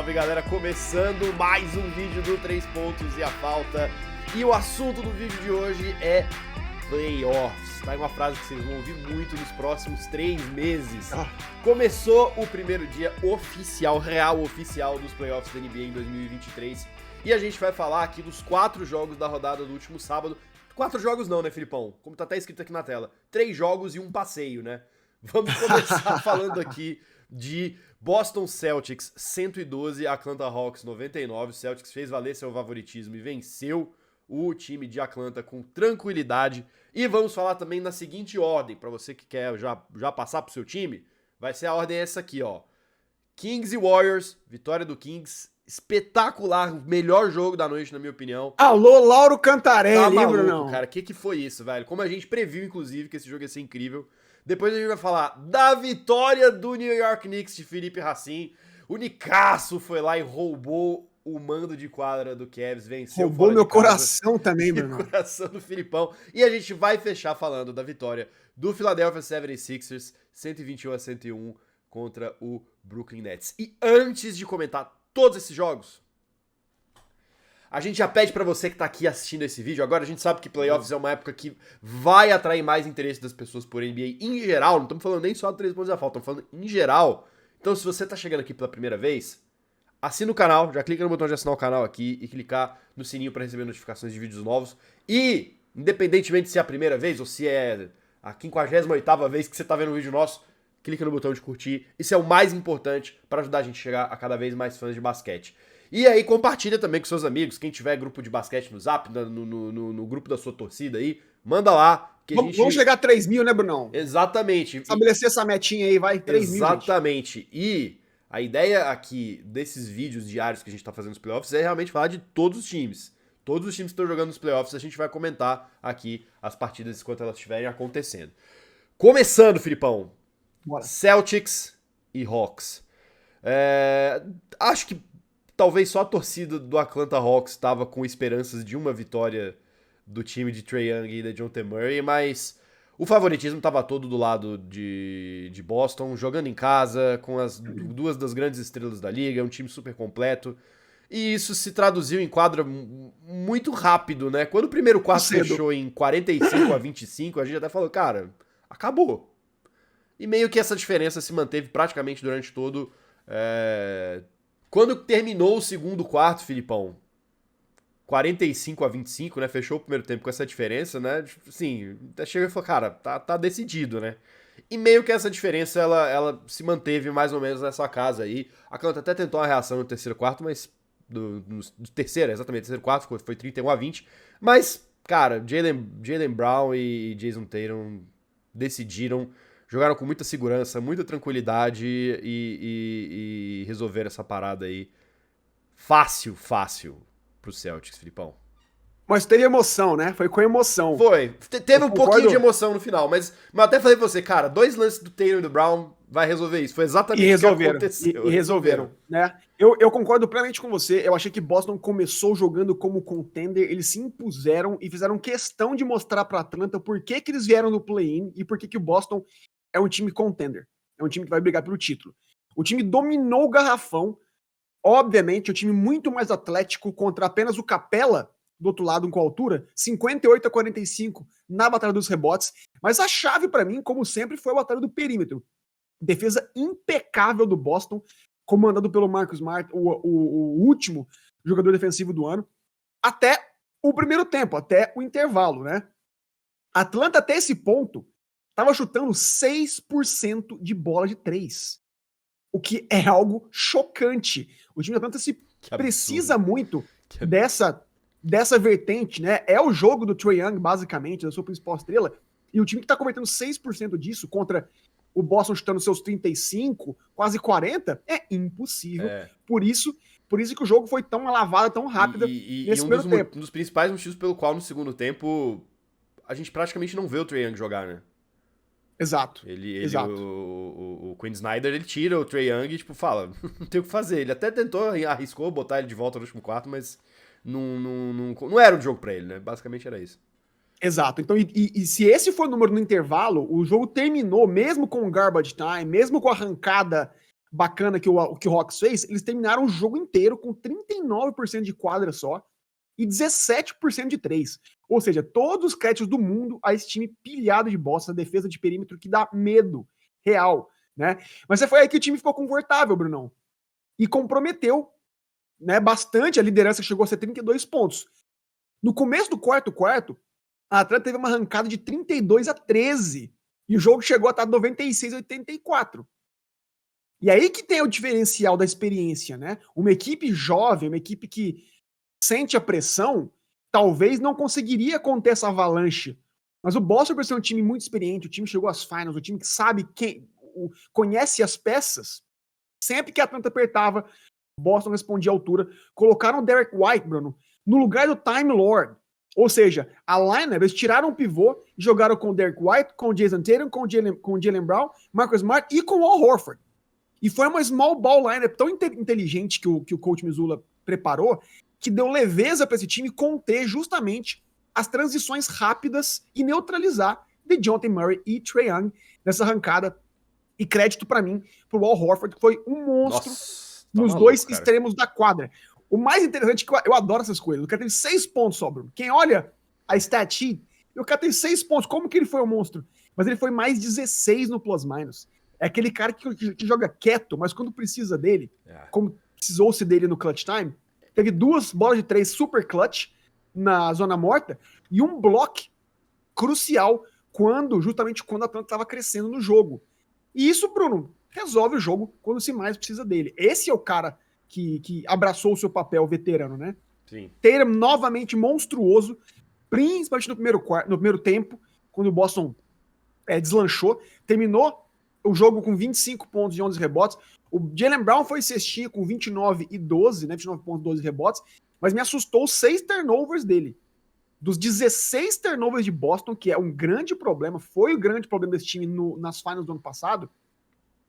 salve galera, começando mais um vídeo do 3 pontos e a falta. E o assunto do vídeo de hoje é playoffs. Tá aí uma frase que vocês vão ouvir muito nos próximos 3 meses. Começou o primeiro dia oficial, real oficial dos playoffs da NBA em 2023. E a gente vai falar aqui dos 4 jogos da rodada do último sábado. 4 jogos não, né, Filipão? Como tá até escrito aqui na tela. 3 jogos e um passeio, né? Vamos começar falando aqui de Boston Celtics 112, Atlanta Hawks 99. O Celtics fez valer seu favoritismo e venceu o time de Atlanta com tranquilidade. E vamos falar também na seguinte ordem, para você que quer já passar pro seu time, vai ser a ordem essa aqui, ó. Kings e Warriors, vitória do Kings, espetacular, melhor jogo da noite na minha opinião. Alô, Lauro Cantarelli, Tá maluco, Brunão? cara, que foi isso, velho? Como a gente previu, inclusive, que esse jogo ia ser incrível. Depois a gente vai falar da vitória do New York Knicks de Felipe Rachin. O Nicasso foi lá e roubou o mando de quadra do Cavs, venceu. Roubou meu coração também, Brunão. Bruno. O coração do Filipão. E a gente vai fechar falando da vitória do Philadelphia 76ers, 121-101 contra o Brooklyn Nets. E antes de comentar todos esses jogos, a gente já pede pra você que tá aqui assistindo esse vídeo agora, a gente sabe que playoffs é uma época que vai atrair mais interesse das pessoas por NBA em geral, não estamos falando nem só do 3 pontos da falta, estamos falando em geral. Então se você tá chegando aqui pela primeira vez, assina o canal, já clica no botão de assinar o canal aqui e clicar no sininho pra receber notificações de vídeos novos. E, independentemente se é a primeira vez ou se é a 58ª vez que você tá vendo um vídeo nosso, clica no botão de curtir, isso é o mais importante para ajudar a gente a chegar a cada vez mais fãs de basquete. E aí compartilha também com seus amigos, quem tiver grupo de basquete no Zap, no grupo da sua torcida aí, manda lá. Que Vamos chegar a 3 mil, né, Brunão? Exatamente. Estabelecer essa metinha aí, vai, 3 mil, exatamente. E a ideia aqui desses vídeos diários que a gente tá fazendo nos playoffs é realmente falar de todos os times. Todos os times que estão jogando nos playoffs, a gente vai comentar aqui as partidas enquanto elas estiverem acontecendo. Começando, Filipão. Bora. Celtics e Hawks. Acho que talvez só a torcida do Atlanta Hawks estava com esperanças de uma vitória do time de Trae Young e de Dejounte Murray, mas o favoritismo estava todo do lado de Boston, jogando em casa, com as duas das grandes estrelas da liga, um time super completo. E isso se traduziu em quadra muito rápido, né? Quando o primeiro quarto fechou em 45-25, a gente até falou, cara, acabou. E meio que essa diferença se manteve praticamente durante todo... Quando terminou o segundo quarto, Filipão, 45-25, né? Fechou o primeiro tempo com essa diferença, né? Assim, até chegou e falou, cara, tá decidido, né? E meio que essa diferença, ela se manteve mais ou menos nessa casa aí. A Atlanta até tentou uma reação no terceiro quarto, mas... Do terceiro, exatamente, terceiro quarto foi 31-20. Mas, cara, Jaylen Brown e Jason Tatum decidiram... Jogaram com muita segurança, muita tranquilidade e resolveram essa parada aí fácil pro Celtics, Filipão. Mas teve emoção, né? Foi com emoção. Foi. Teve um pouquinho de emoção no final, mas até falei pra você, cara, 2 lances do Tatum e do Brown vai resolver isso. Foi exatamente o que aconteceu. E resolveram, né? Eu concordo plenamente com você. Eu achei que Boston começou jogando como contender, eles se impuseram e fizeram questão de mostrar pra Atlanta por que eles vieram no play-in e por que o Boston é um time contender. É um time que vai brigar pelo título. O time dominou o garrafão. Obviamente, o time muito mais atlético contra apenas o Capela, do outro lado, com altura, 58-45 na batalha dos rebotes. Mas a chave pra mim, como sempre, foi a batalha do perímetro. Defesa impecável do Boston, comandado pelo Marcus Smart, o último jogador defensivo do ano, até o primeiro tempo, até o intervalo, né? Atlanta, até esse ponto, tava chutando 6% de bola de 3. O que é algo chocante. O time da Atlanta precisa muito dessa vertente, né? É o jogo do Trae Young, basicamente, da sua principal estrela. E o time que tá convertendo 6% disso contra o Boston chutando seus 35, quase 40, é impossível. Por isso que o jogo foi tão lavado, tão rápido nesse primeiro tempo. Um dos principais motivos pelo qual no segundo tempo a gente praticamente não vê o Trae Young jogar, né? Exato. O Quinn Snyder, ele tira o Trae Young e, tipo, fala, não tem o que fazer. Ele até arriscou botar ele de volta no último quarto, mas não era um jogo pra ele, né? Basicamente era isso. Exato. Então, e se esse for o número no intervalo, o jogo terminou, mesmo com o garbage time, mesmo com a arrancada bacana que o Hawks fez, eles terminaram o jogo inteiro com 39% de quadra só e 17% de 3. Ou seja, todos os créditos do mundo a esse time pilhado de bosta, defesa de perímetro que dá medo real, né? Mas foi aí que o time ficou confortável, Brunão. E comprometeu, né, bastante a liderança, que chegou a ser 32 pontos. No começo do quarto, a Atlanta teve uma arrancada de 32-13. E o jogo chegou a estar 96-84. E aí que tem o diferencial da experiência, né? Uma equipe jovem, uma equipe que sente a pressão, talvez não conseguiria conter essa avalanche. Mas o Boston, por ser um time muito experiente, o time chegou às finals, o time que sabe conhece as peças, sempre que a Atlanta apertava, o Boston respondia à altura. Colocaram o Derek White, Bruno, no lugar do Time Lord. Ou seja, a lineup, eles tiraram o pivô e jogaram com o Derek White, com o Jason Tatum, com o Jaylen Brown, Marcus Smart e com o Al Horford. E foi uma small ball lineup tão inteligente que o coach Mazzulla preparou, que deu leveza para esse time conter justamente as transições rápidas e neutralizar DeJounte Murray e Trae Young nessa arrancada. E crédito para mim pro Al Horford, que foi um monstro nos dois extremos da quadra. O mais interessante é que eu adoro essas coisas. O cara teve 6 pontos só, Bruno. Quem olha a stat sheet, o cara tem 6 pontos. Como que ele foi um monstro? Mas ele foi mais 16 no plus-minus. É aquele cara que joga quieto, mas quando precisa dele, como precisou-se dele no clutch time, teve 2 bolas de 3 super clutch na zona morta e um block crucial justamente quando a Atlanta estava crescendo no jogo. E isso, Bruno, resolve o jogo quando se mais precisa dele. Esse é o cara que abraçou o seu papel veterano, né? Sim. Tatum novamente monstruoso, principalmente no primeiro tempo, quando o Boston deslanchou, terminou o jogo com 25 pontos e 11 rebotes. O Jaylen Brown foi cestinha com 29 e 12, né? 29 pontos e 12 rebotes, mas me assustou os 6 turnovers dele. Dos 16 turnovers de Boston, que é um grande problema, foi o grande problema desse time nas finals do ano passado,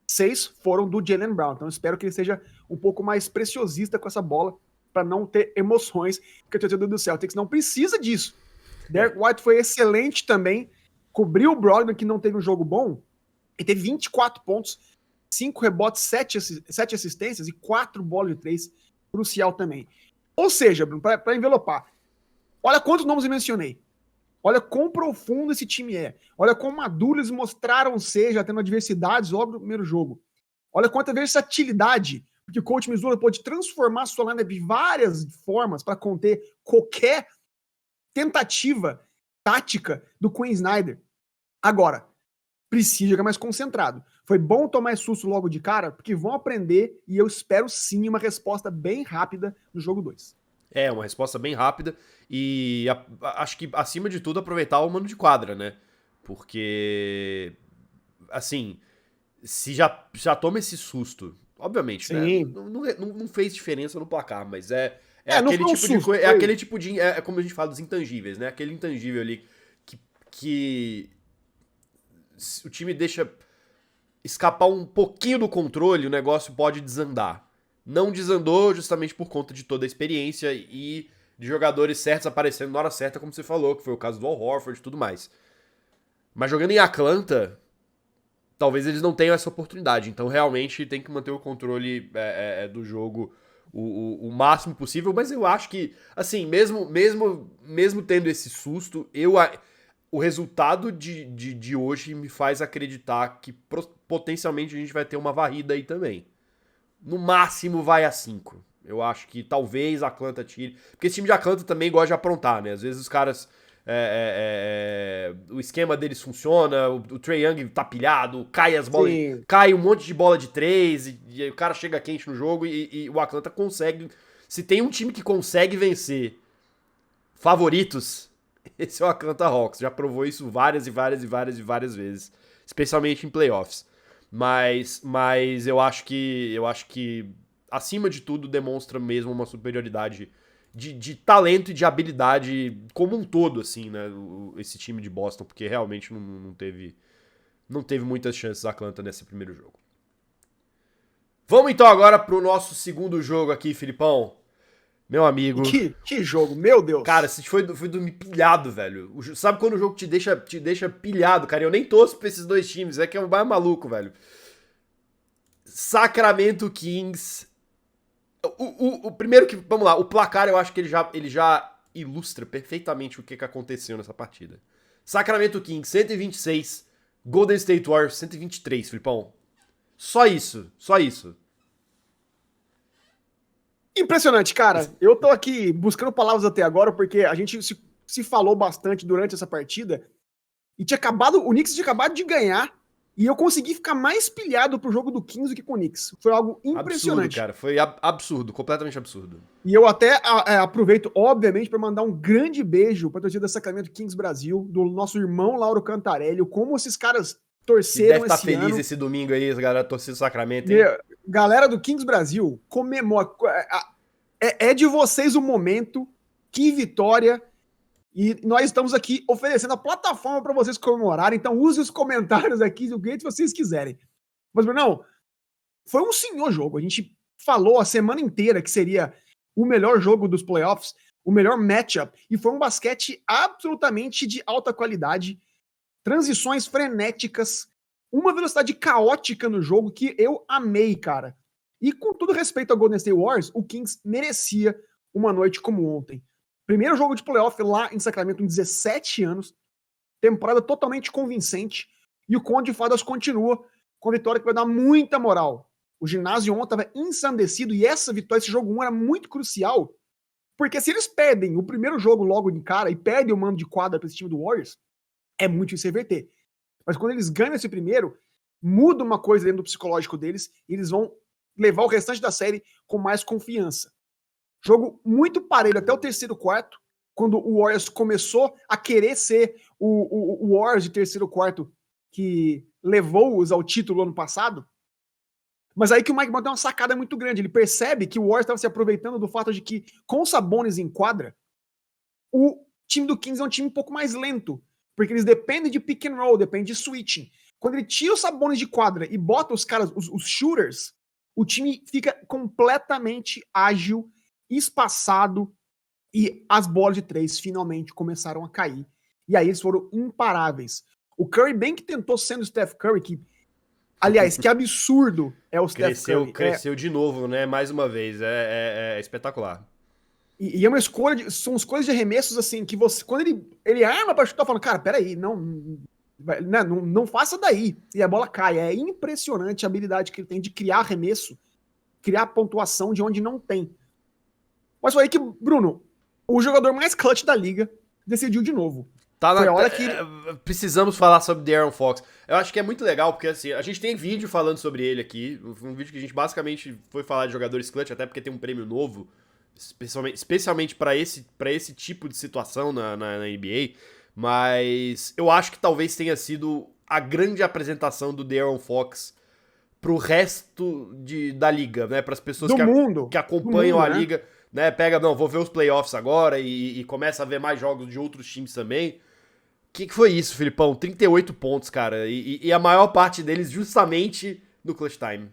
6 foram do Jaylen Brown. Então eu espero que ele seja um pouco mais preciosista com essa bola, para não ter emoções, porque o torcedor do Celtics não precisa disso. Derek White foi excelente também, cobriu o Brogdon, que não teve um jogo bom, e teve 24 pontos, 5 rebotes, 7 assistências e 4 bolas de 3, crucial também. Ou seja, Bruno, para envelopar, olha quantos nomes eu mencionei. Olha quão profundo esse time é. Olha quão maduro eles mostraram ser, já tendo adversidades logo no primeiro jogo. Olha quanta versatilidade, porque o coach Mazzulla pode transformar sua lineup de várias formas para conter qualquer tentativa tática do Quinn Snyder. Agora, precisa jogar mais concentrado. Foi bom tomar susto logo de cara, porque vão aprender e eu espero sim uma resposta bem rápida no jogo 2. É, uma resposta bem rápida e acho que, acima de tudo, aproveitar o mano de quadra, né? Porque, assim, se já toma esse susto, obviamente, sim, né? Não fez diferença no placar, mas é aquele tipo de coisa, é aquele tipo de... É como a gente fala dos intangíveis, né? Aquele intangível ali que o time deixa escapar um pouquinho do controle, o negócio pode desandar. Não desandou justamente por conta de toda a experiência e de jogadores certos aparecendo na hora certa, como você falou, que foi o caso do Al Horford e tudo mais. Mas jogando em Atlanta, talvez eles não tenham essa oportunidade. Então realmente tem que manter o controle do jogo o máximo possível. Mas eu acho que, assim, mesmo tendo esse susto, o resultado de hoje me faz acreditar que potencialmente a gente vai ter uma varrida aí também. No máximo vai a 5. Eu acho que talvez a Atlanta tire. Porque esse time de Atlanta também gosta de aprontar, né? Às vezes os caras... o esquema deles funciona, o Trae Young tá pilhado, cai as bolas, cai um monte de bola de 3 e o cara chega quente no jogo e o Atlanta consegue. Se tem um time que consegue vencer favoritos, esse é o Atlanta Hawks. Já provou isso várias vezes, especialmente em playoffs. Mas eu acho que acima de tudo demonstra mesmo uma superioridade de talento e de habilidade como um todo, assim, né? Esse time de Boston, porque realmente não teve muitas chances a Atlanta nesse primeiro jogo. Vamos então agora pro nosso segundo jogo aqui, Filipão. Meu amigo. Que jogo, meu Deus. Cara, você foi dormir pilhado, velho. Sabe quando o jogo te deixa pilhado, cara? Eu nem torço pra esses dois times, é que é um mais maluco, velho. Sacramento Kings. O primeiro que. Vamos lá, o placar eu acho que ele já ilustra perfeitamente o que aconteceu nessa partida. Sacramento Kings 126, Golden State Warriors 123, Filipão. Só isso, só isso. Impressionante, cara. Eu tô aqui buscando palavras até agora, porque a gente se falou bastante durante essa partida. E o Knicks tinha acabado de ganhar. E eu consegui ficar mais pilhado pro jogo do Kings do que com o Knicks. Foi algo impressionante. Absurdo, cara. Foi absurdo, completamente absurdo. E eu até aproveito, obviamente, para mandar um grande beijo pra torcida da Sacramento Kings Brasil, do nosso irmão Lauro Cantarelli, como esses caras torceram deve estar esse feliz ano. esse domingo aí, a galera torcida do Sacramento, hein? Galera do Kings Brasil, comemora. É de vocês o momento. Que vitória. E nós estamos aqui oferecendo a plataforma para vocês comemorarem. Então use os comentários aqui do jeito que vocês quiserem. Mas, Brunão, foi um senhor jogo. A gente falou a semana inteira que seria o melhor jogo dos playoffs, o melhor matchup. E foi um basquete absolutamente de alta qualidade. Transições frenéticas. Uma velocidade caótica no jogo que eu amei, cara. E com todo respeito ao Golden State Warriors, o Kings merecia uma noite como ontem. Primeiro jogo de playoff lá em Sacramento em 17 anos. Temporada totalmente convincente. E o Conde de Fadas continua com a vitória que vai dar muita moral. O ginásio ontem estava ensandecido e essa vitória, esse jogo 1 era muito crucial. Porque se eles perdem o primeiro jogo logo de cara e perdem o mando de quadra para esse time do Warriors, é muito difícil reverter. Mas quando eles ganham esse primeiro, muda uma coisa dentro do psicológico deles e eles vão levar o restante da série com mais confiança. Jogo muito parelho até o terceiro quarto, quando o Warriors começou a querer ser o Warriors de terceiro quarto que levou-os ao título ano passado. Mas aí que o Mike Brown tem uma sacada muito grande. Ele percebe que o Warriors estava se aproveitando do fato de que, com o Sabonis em quadra, o time do Kings é um time um pouco mais lento, porque eles dependem de pick and roll, dependem de switching. Quando ele tira os Sabonis de quadra e bota os caras, os shooters, o time fica completamente ágil, espaçado, e as bolas de 3 finalmente começaram a cair. E aí eles foram imparáveis. O Curry bem que tentou sendo o Steph Curry, que, aliás, que absurdo é o Steph Curry. Cresceu de novo, né? Mais uma vez. É espetacular. E é uma escolha, são escolhas de arremessos assim, que você, quando ele arma pra chutar, falando, cara, peraí, não faça daí. E a bola cai. É impressionante a habilidade que ele tem de criar arremesso, criar pontuação de onde não tem. Mas foi aí que, Bruno, o jogador mais clutch da liga decidiu de novo. Foi a hora que precisamos falar sobre De'Aaron Fox. Eu acho que é muito legal, porque assim, a gente tem vídeo falando sobre ele aqui, um vídeo que a gente basicamente foi falar de jogadores clutch, até porque tem um prêmio novo, especialmente para esse tipo de situação na NBA, mas eu acho que talvez tenha sido a grande apresentação do De'Aaron Fox pro resto da liga, né, para as pessoas que acompanham a liga, né, vou ver os playoffs agora e começa a ver mais jogos de outros times também. O que foi isso, Filipão? 38 pontos, cara, e a maior parte deles justamente no clutch time.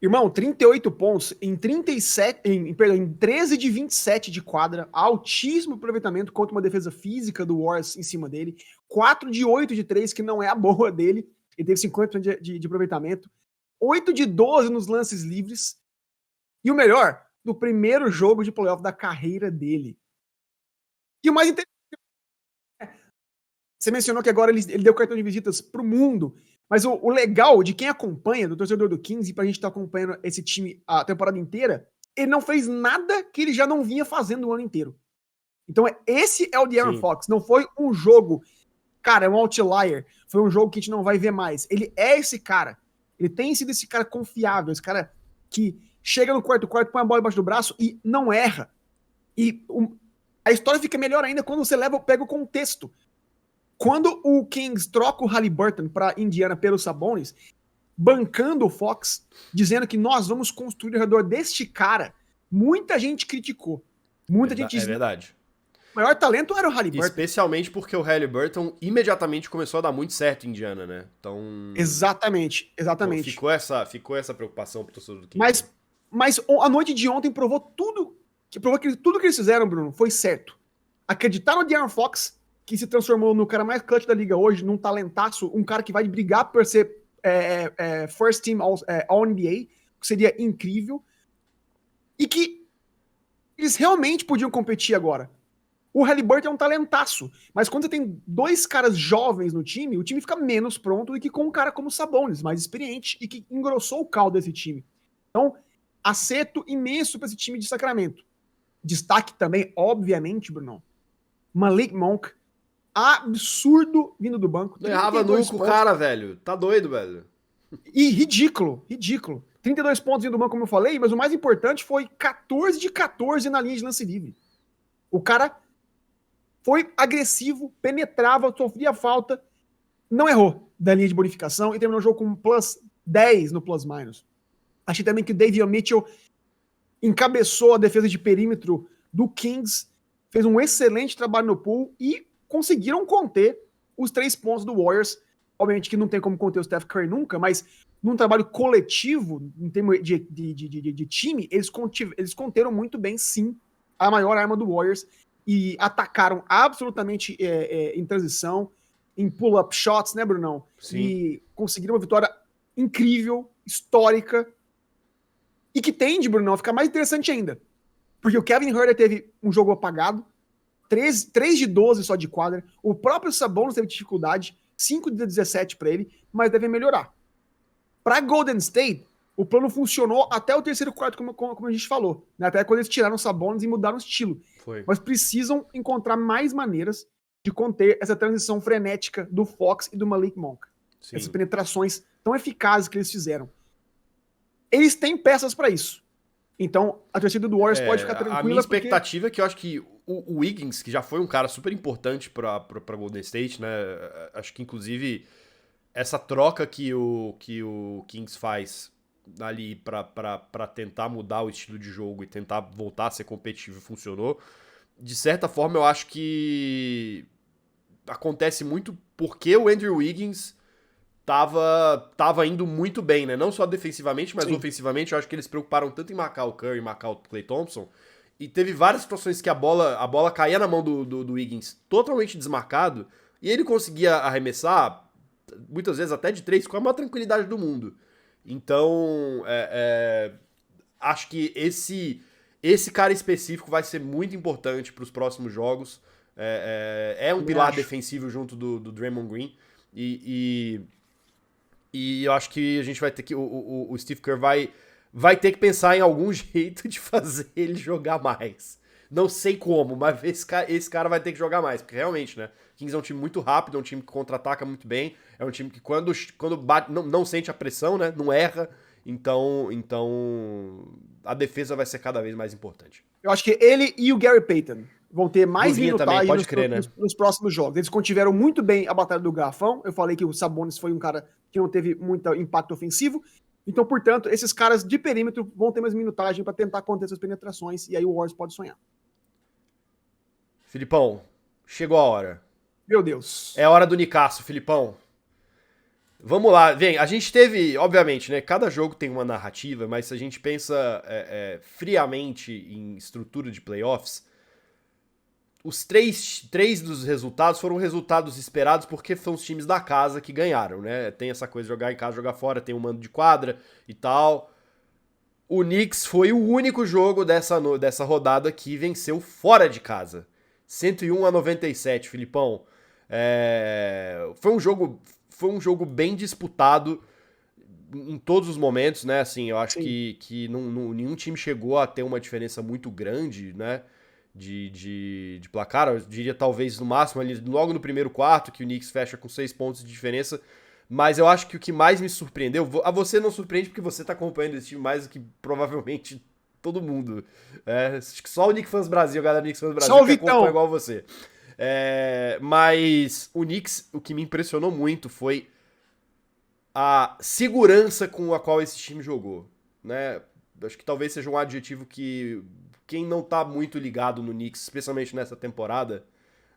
Irmão, 38 pontos em 13 de 27 de quadra, altíssimo aproveitamento contra uma defesa física do Warriors em cima dele, 4 de 8 de 3, que não é a boa dele, ele teve 50% de aproveitamento, 8 de 12 nos lances livres, e o melhor, do primeiro jogo de playoff da carreira dele. E o mais interessante, você mencionou que agora ele deu cartão de visitas pro mundo, mas o legal de quem acompanha, do torcedor do Kings, e pra gente estar acompanhando esse time a temporada inteira, ele não fez nada que ele já não vinha fazendo o ano inteiro. Então esse é o De'Aaron Fox, não foi um jogo, cara, é um outlier, foi um jogo que a gente não vai ver mais. Ele é esse cara, ele tem sido esse cara confiável, esse cara que chega no quarto, põe a bola embaixo do braço e não erra. E a história fica melhor ainda quando você pega o contexto. Quando o Kings troca o Haliburton para Indiana pelo Sabonis, bancando o Fox, dizendo que nós vamos construir ao redor deste cara, muita gente criticou. Muita gente disse. É verdade. O maior talento era o Haliburton. Especialmente porque o Haliburton imediatamente começou a dar muito certo em Indiana, né? Então. Exatamente. Então ficou essa preocupação pro torcedor do Kings. Mas a noite de ontem provou que tudo que eles fizeram, Bruno, foi certo. Acreditar no De'Aaron Fox, que se transformou no cara mais clutch da liga hoje, num talentaço, um cara que vai brigar por ser First Team All-NBA, que seria incrível, e que eles realmente podiam competir agora. O Haliburton é um talentaço, mas quando você tem 2 caras jovens no time, o time fica menos pronto do que com um cara como o Sabonis, mais experiente, e que engrossou o caldo desse time. Então, acerto imenso para esse time de Sacramento. Destaque também, obviamente, Bruno, Malik Monk, absurdo vindo do banco. Não errava nunca o cara, velho. Tá doido, velho. E ridículo. 32 pontos vindo do banco, como eu falei, mas o mais importante foi 14 de 14 na linha de lance livre. O cara foi agressivo, penetrava, sofria falta, não errou da linha de bonificação e terminou o jogo com plus 10 no plus-minus. Achei também que o Davion Mitchell encabeçou a defesa de perímetro do Kings, fez um excelente trabalho no pool e conseguiram conter os 3 pontos do Warriors. Obviamente que não tem como conter o Steph Curry nunca, mas num trabalho coletivo, em termos de time, eles conteram muito bem, sim, a maior arma do Warriors e atacaram absolutamente em transição, em pull-up shots, né, Brunão? Sim. E conseguiram uma vitória incrível, histórica, e que tende, Brunão, a ficar mais interessante ainda. Porque o Kevin Huerter teve um jogo apagado, 3 de 12 só de quadra, o próprio Sabonis teve dificuldade, 5 de 17 para ele, mas deve melhorar. Para Golden State, o plano funcionou até o terceiro quarto, como a gente falou, né? Até quando eles tiraram os Sabonis e mudaram o estilo. Foi. Mas precisam encontrar mais maneiras de conter essa transição frenética do Fox e do Malik Monk. Sim. Essas penetrações tão eficazes que eles fizeram. Eles têm peças para isso. Então, a torcida do Warriors pode ficar tranquila. A minha expectativa é que eu acho que o Wiggins, que já foi um cara super importante para Golden State, né? Acho que, inclusive, essa troca que o Kings faz ali para tentar mudar o estilo de jogo e tentar voltar a ser competitivo funcionou. De certa forma, eu acho que acontece muito porque o Andrew Wiggins tava indo muito bem, né? Não só defensivamente, mas ofensivamente. Eu acho que eles se preocuparam tanto em marcar o Curry, marcar o Klay Thompson. E teve várias situações que a bola caía na mão do Wiggins totalmente desmarcado. E ele conseguia arremessar, muitas vezes até de 3, com a maior tranquilidade do mundo. Então, acho que esse cara específico vai ser muito importante para os próximos jogos. É um pilar defensivo junto do Draymond Green. E eu acho que a gente vai ter que... O Steve Kerr vai ter que pensar em algum jeito de fazer ele jogar mais. Não sei como, mas esse cara vai ter que jogar mais. Porque realmente, né? Kings é um time muito rápido, é um time que contra-ataca muito bem. É um time que quando bate, não sente a pressão, né? Não erra. Então a defesa vai ser cada vez mais importante. Eu acho que ele e o Gary Payton vão ter mais minutagem nos próximos jogos. Eles contiveram muito bem a batalha do garrafão. Eu falei que o Sabonis foi um cara que não teve muito impacto ofensivo. Então, portanto, esses caras de perímetro vão ter mais minutagem para tentar conter essas penetrações. E aí o Warriors pode sonhar. Filipão, chegou a hora. Meu Deus. É hora do Nicasso, Filipão. Vamos lá, vem, a gente teve, obviamente, né, cada jogo tem uma narrativa, mas se a gente pensa friamente em estrutura de playoffs, os três dos resultados foram resultados esperados porque são os times da casa que ganharam, né, tem essa coisa de jogar em casa, jogar fora, tem um mando de quadra e tal. O Knicks foi o único jogo dessa rodada que venceu fora de casa, 101-97, Filipão. Foi um jogo bem disputado em todos os momentos, né? Assim, eu acho que nenhum time chegou a ter uma diferença muito grande, né? De placar. Eu diria talvez no máximo ali logo no primeiro quarto, que o Knicks fecha com 6 pontos de diferença. Mas eu acho que o que mais me surpreendeu... A você não surpreende porque você tá acompanhando esse time mais do que provavelmente todo mundo. Acho que só o Knicks Fans Brasil, a galera do Knicks Fans Brasil, que acompanha igual você. Mas o Knicks, o que me impressionou muito foi a segurança com a qual esse time jogou, né? Acho que talvez seja um adjetivo que quem não tá muito ligado no Knicks, especialmente nessa temporada,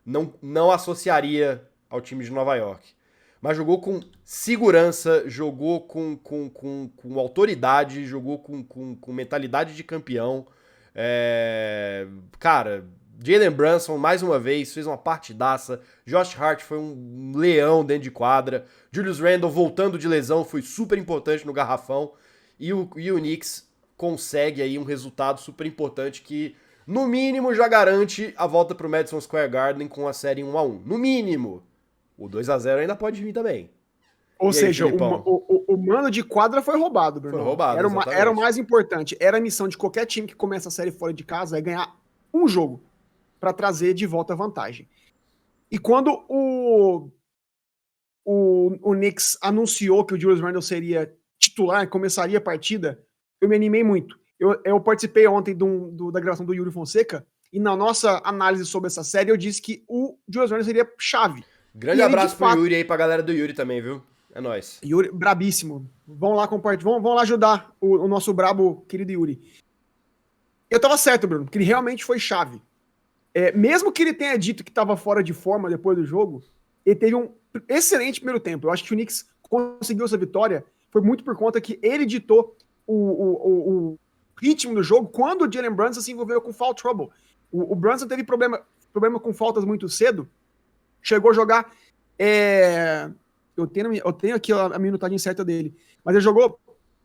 não associaria ao time de Nova York. Mas jogou com segurança, jogou com autoridade, jogou com mentalidade de campeão. Cara, Jalen Brunson, mais uma vez, fez uma partidaça. Josh Hart foi um leão dentro de quadra. Julius Randle, voltando de lesão, foi super importante no garrafão. E o Knicks consegue aí um resultado super importante que, no mínimo, já garante a volta pro Madison Square Garden com a série 1-1. No mínimo. O 2-0 ainda pode vir também. Ou seja, o mano de quadra foi roubado, Bruno. Foi roubado, era o mais importante. Era a missão de qualquer time que começa a série fora de casa, é ganhar um jogo para trazer de volta a vantagem. E quando o Knicks anunciou que o Julius Randle seria titular, começaria a partida, eu me animei muito. Eu participei ontem da gravação do Yuri Fonseca, e na nossa análise sobre essa série, eu disse que o Julius Randle seria chave. Grande abraço pro Yuri aí, pra galera do Yuri também, viu? É nóis. Yuri, brabíssimo. Vão lá compartilhar, vão lá ajudar o nosso brabo querido Yuri. Eu tava certo, Bruno, porque ele realmente foi chave. Mesmo que ele tenha dito que estava fora de forma depois do jogo, ele teve um excelente primeiro tempo. Eu acho que o Knicks conseguiu essa vitória, foi muito por conta que ele ditou o ritmo do jogo quando o Jalen Brunson se envolveu com foul trouble. O Brunson teve problema com faltas muito cedo, chegou a jogar... Eu tenho aqui a minutagem certa dele, mas ele jogou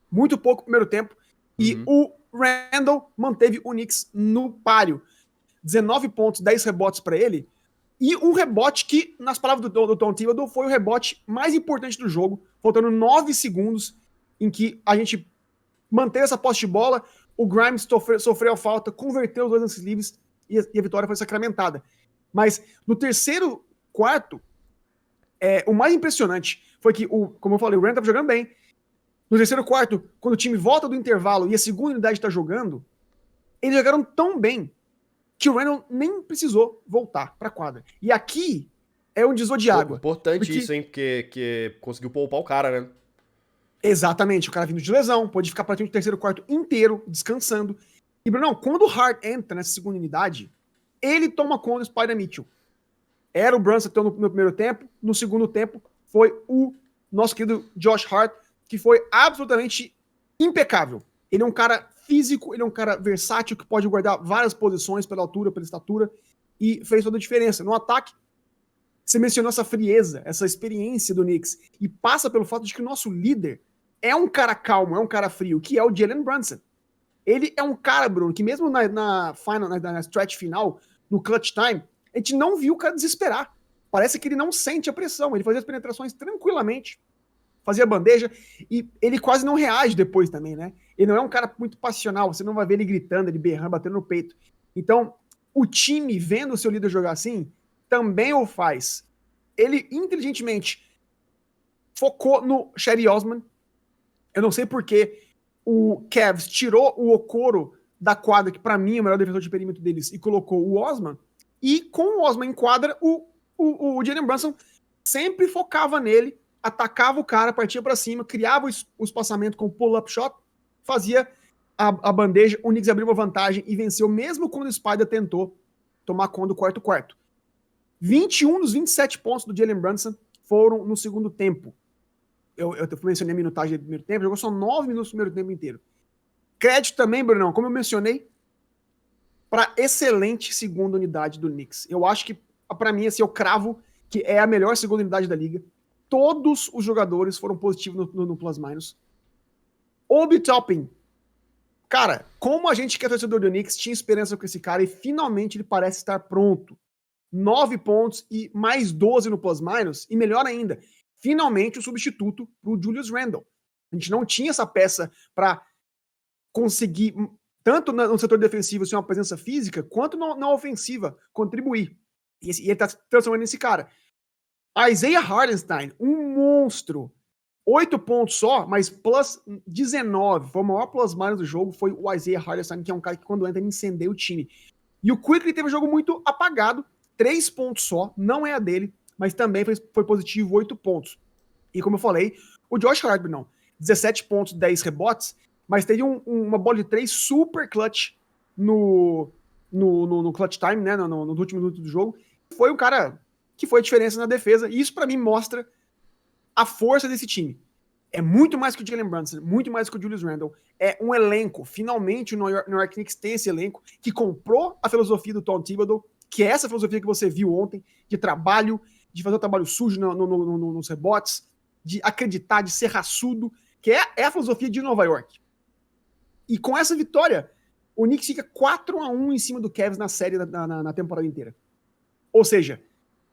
muito pouco no primeiro tempo, e o Randle manteve o Knicks no páreo. 19 pontos, 10 rebotes para ele, e um rebote que, nas palavras do Tom Thibodeau, foi o rebote mais importante do jogo, faltando 9 segundos, em que a gente manteve essa posse de bola, o Grimes sofreu a falta, converteu os dois lances livres, e a vitória foi sacramentada. Mas no terceiro quarto, o mais impressionante foi que, como eu falei, o Randle estava jogando bem. No terceiro quarto, quando o time volta do intervalo e a segunda unidade está jogando, eles jogaram tão bem que o Randle nem precisou voltar para a quadra. E aqui é um divisor de água. Importante isso, hein? Porque conseguiu poupar o cara, né? Exatamente. O cara vindo de lesão, pode ficar praticamente o terceiro quarto inteiro descansando. E, Bruno, quando o Hart entra nessa segunda unidade, ele toma conta do Spider-Mitchell. Era o Brunson no primeiro tempo, no segundo tempo foi o nosso querido Josh Hart, que foi absolutamente impecável. Ele é um cara físico, ele é um cara versátil, que pode guardar várias posições pela altura, pela estatura, e fez toda a diferença. No ataque, você mencionou essa frieza, essa experiência do Knicks, e passa pelo fato de que o nosso líder é um cara calmo, é um cara frio, que é o Jalen Brunson. Ele é um cara, Bruno, que mesmo na stretch final, no clutch time, a gente não viu o cara desesperar. Parece que ele não sente a pressão. Ele fazia as penetrações tranquilamente, fazia bandeja, e ele quase não reage depois também, né? Ele não é um cara muito passional, você não vai ver ele gritando, ele berrando, batendo no peito. Então, o time, vendo o seu líder jogar assim, também o faz. Ele, inteligentemente, focou no Cedi Osman. Eu não sei porque o Cavs tirou o Okoro da quadra, que pra mim é o melhor defensor de perímetro deles, e colocou o Osman. E com o Osman em quadra, o Jalen Brunson sempre focava nele, atacava o cara, partia para cima, criava o espaçamento com pull-up shot, fazia a bandeja, o Knicks abriu uma vantagem e venceu, mesmo quando o Spider tentou tomar conta do quarto. 21 dos 27 pontos do Jalen Brunson foram no segundo tempo. Eu mencionei a minutagem do primeiro tempo, jogou só 9 minutos no primeiro tempo inteiro. Crédito também, Brunão, como eu mencionei, para excelente segunda unidade do Knicks. Eu acho que, para mim, assim, eu cravo que é a melhor segunda unidade da liga. Todos os jogadores foram positivos no plus-minus. Obi Toppin, cara, como a gente que é torcedor do Knicks tinha esperança com esse cara, e finalmente ele parece estar pronto. 9 pontos e mais 12 no plus-minus, e melhor ainda, finalmente o substituto para o Julius Randle. A gente não tinha essa peça para conseguir, tanto no setor defensivo ser uma presença física, quanto na ofensiva contribuir. E ele tá transformando nesse cara. Isaiah Hartenstein, um monstro. 8 pontos só, mas plus 19. Foi o maior plus-minus do jogo, foi o Isaiah Hartenstein, que é um cara que quando entra ele incendeia o time. E o Quickley teve um jogo muito apagado, 3 pontos só, não é a dele, mas também foi positivo, 8 pontos. E como eu falei, o Josh Hart, não, 17 pontos, 10 rebotes, mas teve uma bola de 3 super clutch no clutch time, né, no último minuto do jogo. Foi um cara que foi a diferença na defesa, e isso pra mim mostra a força desse time. É muito mais que o Jalen Brunson, muito mais que o Julius Randle. É um elenco. Finalmente o New York Knicks tem esse elenco que comprou a filosofia do Tom Thibodeau, que é essa filosofia que você viu ontem, de trabalho, de fazer o trabalho sujo nos rebotes, de acreditar, de ser raçudo, que é a filosofia de Nova York. E com essa vitória, o Knicks fica 4-1 em cima do Cavs na série na temporada inteira. Ou seja,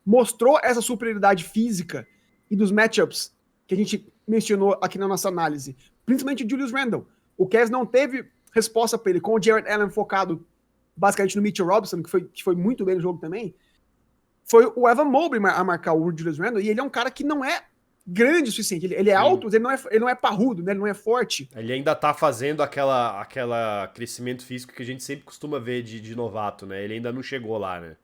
mostrou essa superioridade física e dos matchups que a gente mencionou aqui na nossa análise, principalmente o Julius Randle. O Cavs não teve resposta para ele, com o Jarrett Allen focado basicamente no Mitchell Robinson, que foi muito bem no jogo também. Foi o Evan Mobley a marcar o Julius Randle, e ele é um cara que não é grande o suficiente. Ele é alto, mas ele não é parrudo, né? Ele não é forte. Ele ainda tá fazendo aquela crescimento físico que a gente sempre costuma ver de novato, né? Ele ainda não chegou lá, né?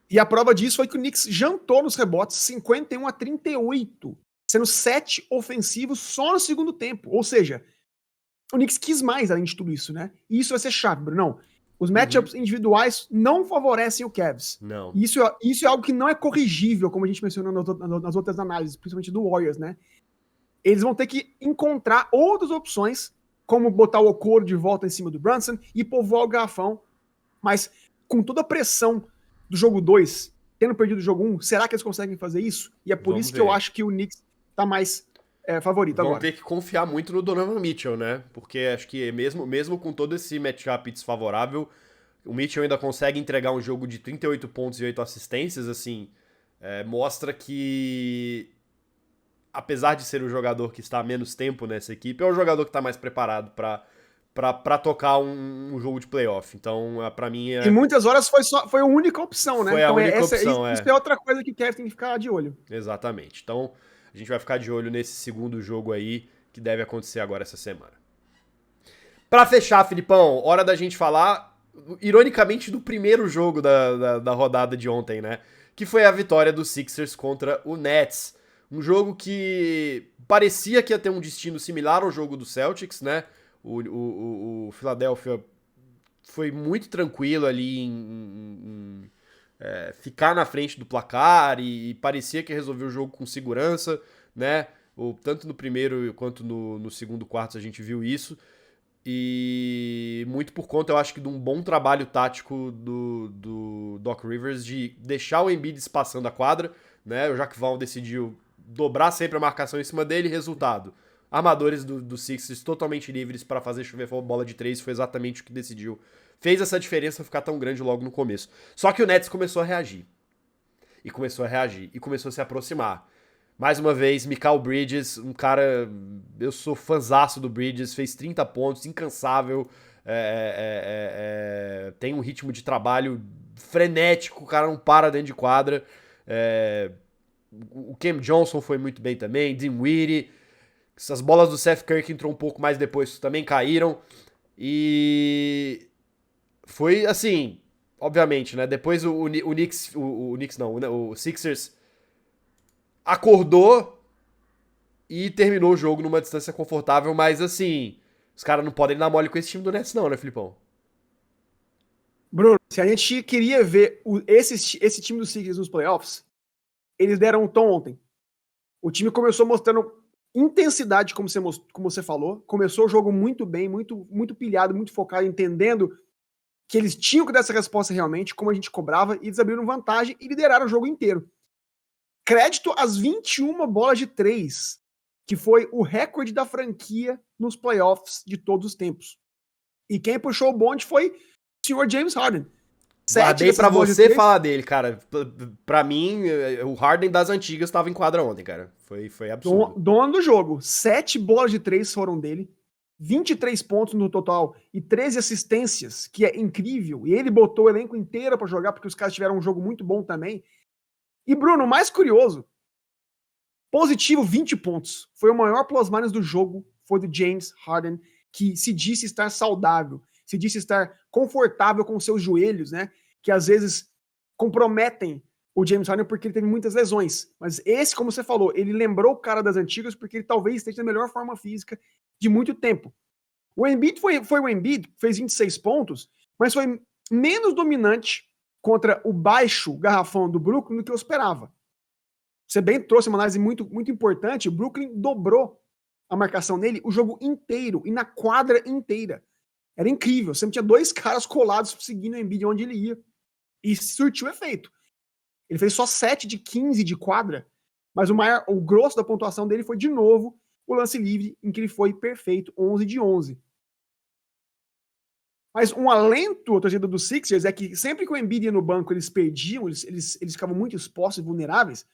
E a prova disso foi que o Knicks jantou nos rebotes 51-38, sendo 7 ofensivos só no segundo tempo. Ou seja, o Knicks quis mais além de tudo isso, né? E isso vai ser chave, Brunão. Os matchups individuais não favorecem o Cavs. Não. Isso é algo que não é corrigível, como a gente mencionou nas outras análises, principalmente do Warriors, né? Eles vão ter que encontrar outras opções, como botar o Okoro de volta em cima do Brunson e povoar o garrafão. Mas com toda a pressão do jogo 2, tendo perdido o jogo 1, será que eles conseguem fazer isso? E é por Vamos isso ver. que eu acho que o Knicks tá mais favorito agora. Vão ter que confiar muito no Donovan Mitchell, né? Porque acho que mesmo com todo esse matchup desfavorável, o Mitchell ainda consegue entregar um jogo de 38 pontos e 8 assistências, assim, mostra que, apesar de ser o jogador que está há menos tempo nessa equipe, é o jogador que está mais preparado para tocar um jogo de playoff. Então, pra mim... Em muitas horas foi a única opção, né? Foi a única opção, Isso é outra coisa que o Kevin tem que ficar de olho. Exatamente. Então, a gente vai ficar de olho nesse segundo jogo aí, que deve acontecer agora essa semana. Pra fechar, Filipão, hora da gente falar, ironicamente, do primeiro jogo da rodada de ontem, né? Que foi a vitória dos Sixers contra o Nets. Um jogo que parecia que ia ter um destino similar ao jogo do Celtics, né? O Philadelphia foi muito tranquilo ali em ficar na frente do placar e parecia que resolveu o jogo com segurança, né? Tanto no primeiro quanto no segundo quarto a gente viu isso. E muito por conta, eu acho que de um bom trabalho tático do Doc Rivers de deixar o Embiid espaçando a quadra, né? O Jacques Vaughn decidiu dobrar sempre a marcação em cima dele, resultado. Armadores do Sixers totalmente livres para fazer chover bola de 3, foi exatamente o que decidiu. Fez essa diferença ficar tão grande logo no começo. Só que o Nets começou a reagir. E começou a se aproximar. Mais uma vez, Mikal Bridges, um cara... Eu sou fãzaço do Bridges, fez 30 pontos, incansável. Tem um ritmo de trabalho frenético, o cara não para dentro de quadra. O Cam Johnson foi muito bem também, Dinwiddie. Essas bolas do Seth Curry que entrou um pouco mais depois também caíram. E... foi assim, obviamente, né? Depois o Sixers acordou e terminou o jogo numa distância confortável, mas assim, os caras não podem dar mole com esse time do Nets não, né, Filipão? Bruno, se a gente queria ver esse time do Sixers nos playoffs, eles deram um tom ontem. O time começou mostrando intensidade, como você falou, começou o jogo muito bem, muito, muito pilhado, muito focado, entendendo que eles tinham que dar essa resposta realmente, como a gente cobrava, e eles abriram vantagem e lideraram o jogo inteiro. Crédito às 21 bolas de 3, que foi o recorde da franquia nos playoffs de todos os tempos. E quem puxou o bonde foi o senhor James Harden. Guardei pra você falar dele, cara. Pra mim, o Harden das antigas estava em quadra ontem, cara. Foi absurdo. Dono do jogo. 7 bolas de 3 foram dele. 23 pontos no total e 13 assistências, que é incrível. E ele botou o elenco inteiro pra jogar, porque os caras tiveram um jogo muito bom também. E, Bruno, o mais curioso, positivo 20 pontos. Foi o maior plus-minus do jogo, foi do James Harden, que se disse estar saudável, se disse estar confortável com seus joelhos, né? Que às vezes comprometem o James Harden porque ele teve muitas lesões. Mas esse, como você falou, ele lembrou o cara das antigas porque ele talvez esteja na melhor forma física de muito tempo. O Embiid foi o Embiid, fez 26 pontos, mas foi menos dominante contra o baixo garrafão do Brooklyn do que eu esperava. Você bem trouxe uma análise muito, muito importante. O Brooklyn dobrou a marcação nele o jogo inteiro e na quadra inteira. Era incrível. Sempre tinha 2 caras colados seguindo o Embiid onde ele ia. E surtiu efeito. Ele fez só 7 de 15 de quadra, mas o grosso da pontuação dele foi, de novo, o lance livre, em que ele foi perfeito, 11 de 11. Mas um alento, a torcida dos Sixers, é que sempre que o Embiid ia no banco, eles perdiam, eles ficavam muito expostos e vulneráveis.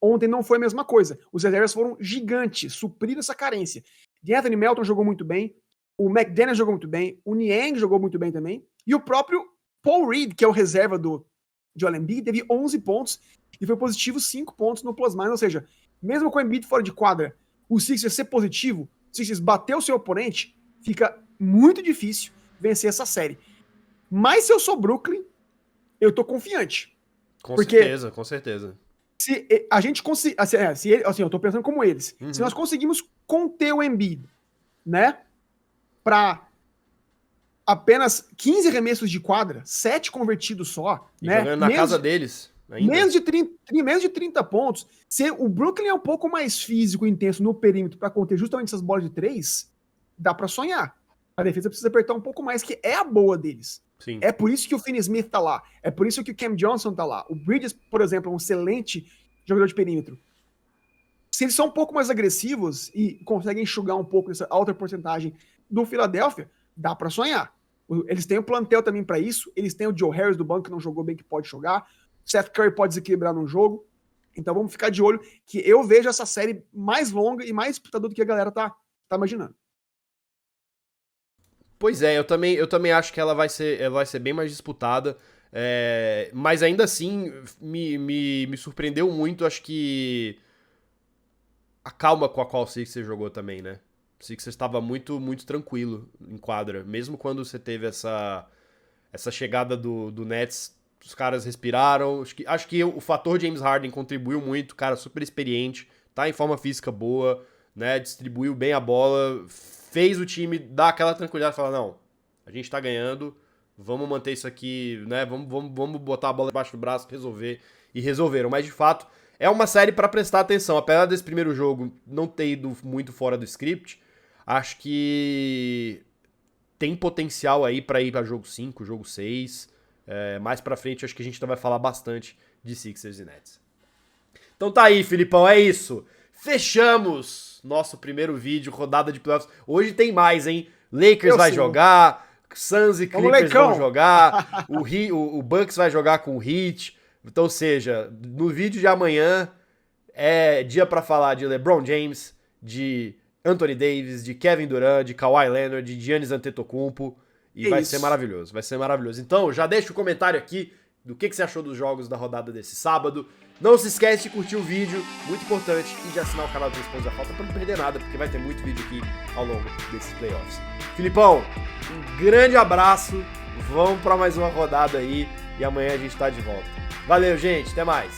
Ontem não foi a mesma coisa. Os reservas foram gigantes, supriram essa carência. Anthony Melton jogou muito bem, o McDaniel jogou muito bem, o Niang jogou muito bem também, e o próprio Paul Reed, que é o reserva do Joel Embiid, teve 11 pontos e foi positivo 5 pontos no plus-minus, ou seja, mesmo com o Embiid fora de quadra, o Sixers ser positivo, o Sixers bater o seu oponente, fica muito difícil vencer essa série. Mas se eu sou Brooklyn, eu tô confiante. Com certeza, com certeza. Se a gente conseguir, assim, eu tô pensando como eles, se nós conseguimos conter o Embiid, né, pra apenas 15 arremessos de quadra, 7 convertidos só, e né? Jogando na casa deles. Ainda. Menos de 30 pontos. Se o Brooklyn é um pouco mais físico e intenso no perímetro para conter justamente essas bolas de 3, dá para sonhar. A defesa precisa apertar um pouco mais, que é a boa deles. Sim. É por isso que o Finney Smith tá lá. É por isso que o Cam Johnson tá lá. O Bridges, por exemplo, é um excelente jogador de perímetro. Se eles são um pouco mais agressivos e conseguem enxugar um pouco essa alta porcentagem do Philadelphia, dá pra sonhar. Eles têm o plantel também pra isso. Eles têm o Joe Harris do banco que não jogou bem, que pode jogar. Seth Curry pode desequilibrar num jogo. Então vamos ficar de olho, que eu vejo essa série mais longa e mais disputadora do que a galera tá imaginando. Pois é, eu também acho que ela vai ser bem mais disputada. Mas ainda assim, me surpreendeu muito, acho que a calma com a qual o Sixers jogou também, né? O Sixers estava muito, muito tranquilo em quadra. Mesmo quando você teve essa chegada do Nets, os caras respiraram. Acho que o fator James Harden contribuiu muito, cara, super experiente, tá em forma física boa, né? Distribuiu bem a bola, fez o time dar aquela tranquilidade e falar, não, a gente tá ganhando, vamos manter isso aqui, né? Vamos botar a bola debaixo do braço, resolver. E resolveram, mas de fato é uma série pra prestar atenção. Apesar desse primeiro jogo não ter ido muito fora do script, acho que tem potencial aí pra ir pra jogo 5, jogo 6. Mais pra frente acho que a gente vai falar bastante de Sixers e Nets. Então tá aí, Filipão, é isso. Fechamos nosso primeiro vídeo, rodada de playoffs. Hoje tem mais, hein? Lakers vai jogar, Suns e Clippers vão jogar, o Bucks vai jogar com o Heat. Então, ou seja, no vídeo de amanhã é dia pra falar de LeBron James, de Anthony Davis, de Kevin Durant, de Kawhi Leonard, de Giannis Antetokounmpo. E vai ser maravilhoso, vai ser maravilhoso. Então, já deixa o comentário aqui do que você achou dos jogos da rodada desse sábado. Não se esquece de curtir o vídeo, muito importante, e de assinar o canal do 3 Pontos da Falta pra não perder nada, porque vai ter muito vídeo aqui ao longo desses playoffs. Filipão, um grande abraço, vamos pra mais uma rodada aí, e amanhã a gente tá de volta. Valeu, gente, até mais!